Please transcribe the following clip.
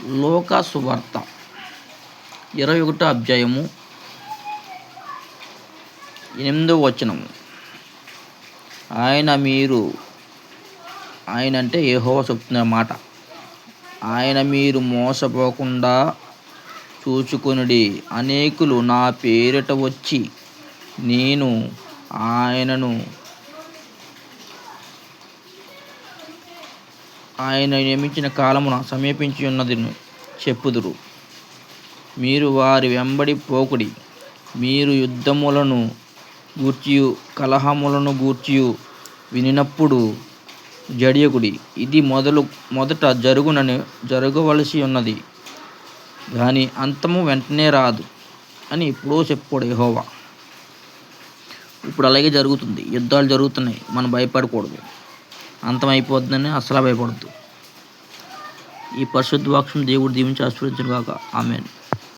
లోకా సువార్త 21వ అధ్యాయము 8వ వచనము. ఆయన అంటే యెహోవా చెప్తున్న మాట. ఆయన మీరు మోసపోకుండా చూచుకొనుడి. అనేకులు నా పేరిట వచ్చి నేను ఆయన నియమించిన కాలమున సమీపించి ఉన్నదని చెప్పుదురు. మీరు వారి వెంబడి పోకుడి. మీరు యుద్ధములను గూర్చియు కలహములను గూర్చియు వినినప్పుడు జడియకుడి. ఇది మొదట జరగవలసి ఉన్నది గాని అంతము వెంటనే రాదు అని ఎప్పుడో చెప్పాడు యెహోవా. ఇప్పుడు అలాగే జరుగుతుంది. యుద్ధాలు జరుగుతున్నాయి. మనం భయపడకూడదు. అంతమైపోతుందని అసలు భయపడద్దు. ఈ పరిశుద్ధ వాక్యం దేవుడు దీవించి ఆశీర్వదించును గాక. ఆమేన్.